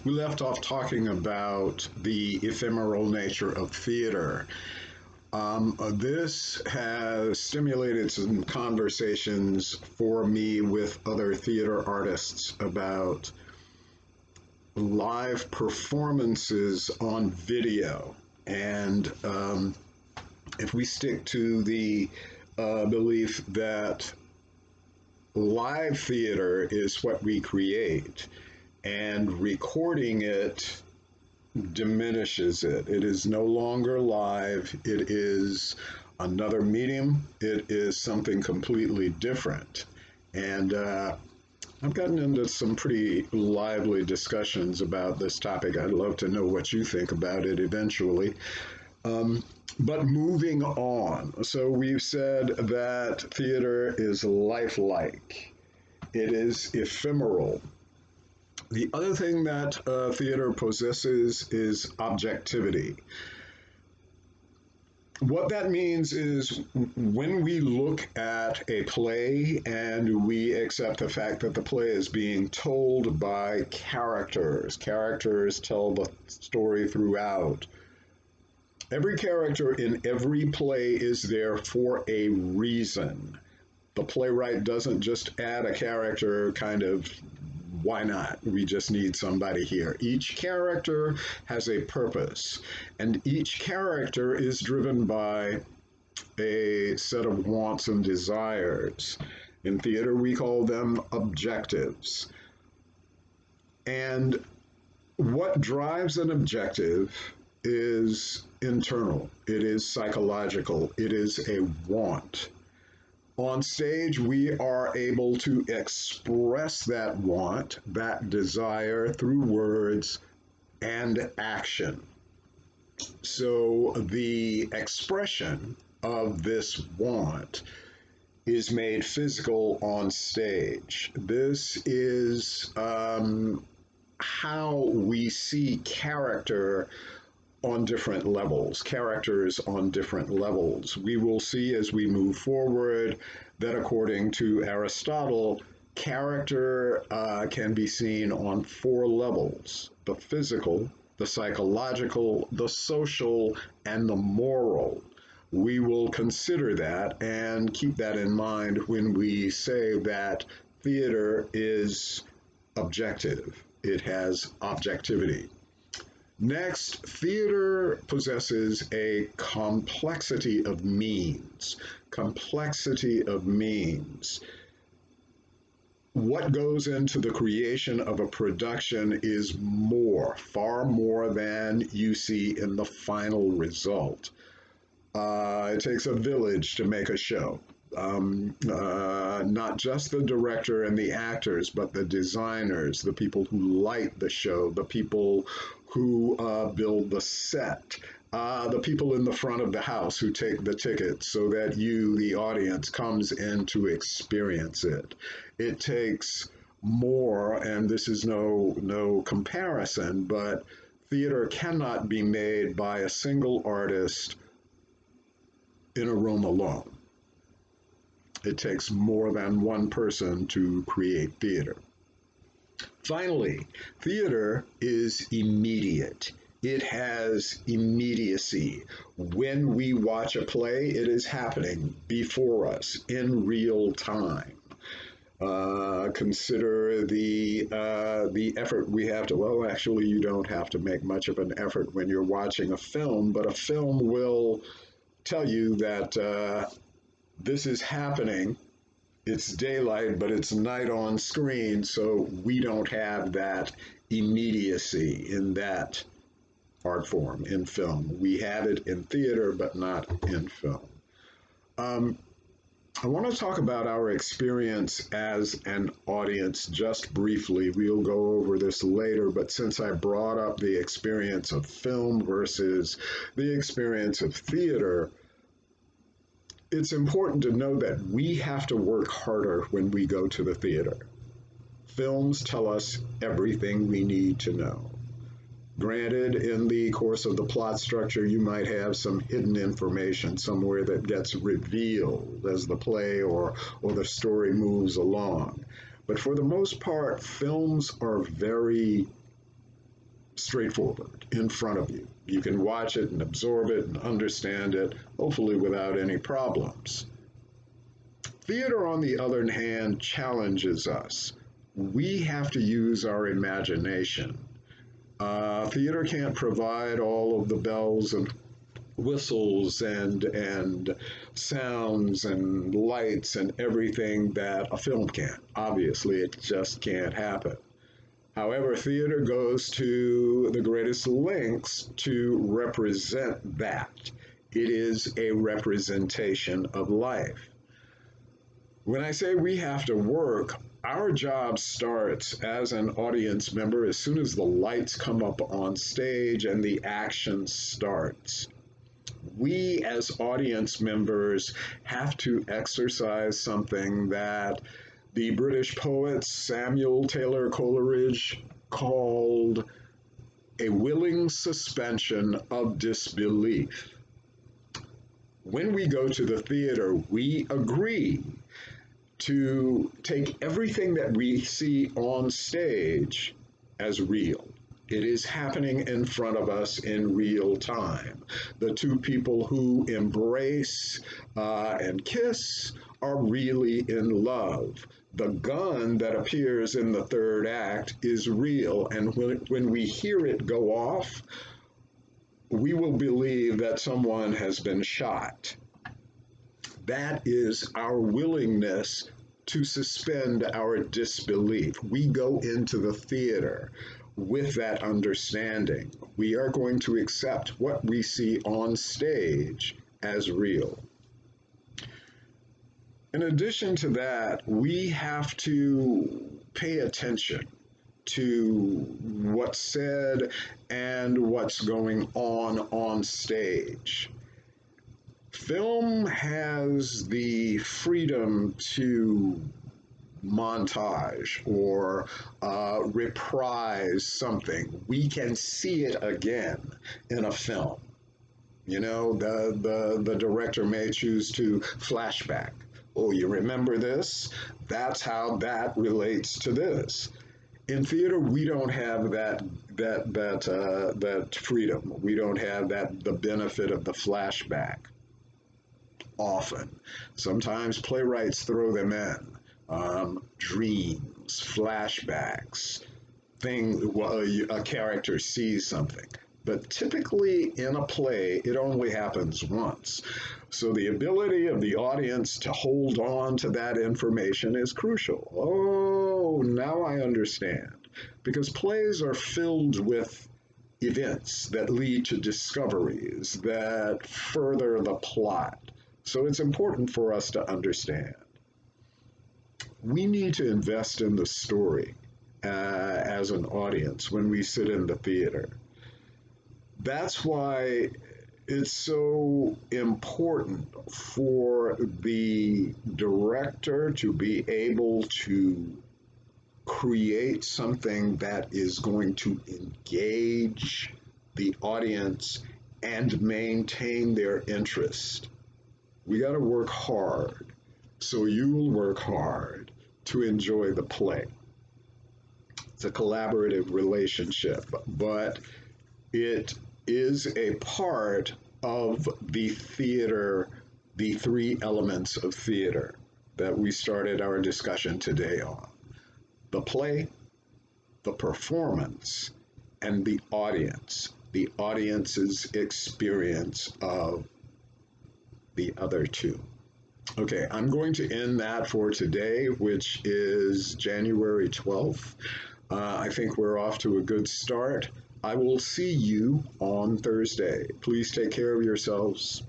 We left off talking about the ephemeral nature of theater. This has stimulated some conversations for me with other theater artists about live performances on video. And if we stick to the belief that live theater is what we create, and recording it diminishes it. It is no longer live. It is another medium. It is something completely different. And I've gotten into some pretty lively discussions about this topic. I'd love to know what you think about it eventually. Um, but moving on. So we've said that theater is lifelike. It is ephemeral. The other thing that theater possesses is objectivity. What that means is when we look at a play and we accept the fact that the play is being told by characters, characters tell the story throughout. Every character in every play is there for a reason. The playwright doesn't just add a character kind of why not? We just need somebody here. Each character has a purpose, and each character is driven by a set of wants and desires. In theater, we call them objectives. And what drives an objective is internal, it is psychological, it is a want. On stage, we are able to express that want, that desire through words and action. So the expression of this want is made physical on stage. This is how we see characters on different levels. We will see as we move forward that according to Aristotle, character can be seen on four levels: the physical, the psychological, the social, and the moral. We will consider that and keep that in mind when we say that theater is objective. It has objectivity. Next, theater possesses a complexity of means. Complexity of means. What goes into the creation of a production is more, far more than you see in the final result. It takes a village to make a show. Not just the director and the actors, but the designers, the people who light the show, the people who build the set, the people in the front of the house who take the ticket so that you, the audience, comes in to experience it. It takes more, and this is no comparison, but theater cannot be made by a single artist in a room alone. It takes more than one person to create theater. Finally, theater is immediate. It has immediacy. When we watch a play, it is happening before us in real time. Consider the effort we have to. Well, actually, you don't have to make much of an effort when you're watching a film, but a film will tell you that this is happening. It's daylight, but it's night on screen, so we don't have that immediacy in that art form in film. We have it in theater, but not in film. Um, I want to talk about our experience as an audience just briefly. We'll go over this later, but since I brought up the experience of film versus the experience of theater, it's important to know that we have to work harder when we go to the theater. Films tell us everything we need to know. Granted, in the course of the plot structure, you might have some hidden information somewhere that gets revealed as the play or the story moves along. But for the most part, films are very straightforward in front of you. You can watch it and absorb it and understand it, hopefully without any problems. Theater, on the other hand, challenges us. We have to use our imagination. Theater can't provide all of the bells and whistles and sounds and lights and everything that a film can. Obviously, it just can't happen. However, theater goes to the greatest lengths to represent that. It is a representation of life. When I say we have to work, our job starts as an audience member as soon as the lights come up on stage and the action starts. We, as audience members, have to exercise something that the British poet Samuel Taylor Coleridge called a willing suspension of disbelief. When we go to the theater, we agree to take everything that we see on stage as real. It is happening in front of us in real time. The two people who embrace and kiss are really in love. The gun that appears in the third act is real, and when we hear it go off, we will believe that someone has been shot. That is our willingness to suspend our disbelief. We go into the theater with that understanding. We are going to accept what we see on stage as real. In addition to that, we have to pay attention to what's said and what's going on stage. Film has the freedom to montage or reprise something. We can see it again in a film. You know, the director may choose to flashback. Oh, you remember this? That's how that relates to this. In theater, we don't have that freedom. We don't have the benefit of the flashback. Often, sometimes playwrights throw them in. Dreams, flashbacks, a character sees something. But typically in a play, it only happens once. So the ability of the audience to hold on to that information is crucial. Oh, now I understand. Because plays are filled with events that lead to discoveries that further the plot. So it's important for us to understand. We need to invest in the story as an audience when we sit in the theater. That's why it's so important for the director to be able to create something that is going to engage the audience and maintain their interest. We got to work hard. So you will work hard to enjoy the play. It's a collaborative relationship, but it is a part of the theater, the three elements of theater that we started our discussion today on. The play, the performance, and the audience's experience of the other two. Okay, I'm going to end that for today, which is January 12th. I think we're off to a good start. I will see you on Thursday. Please take care of yourselves.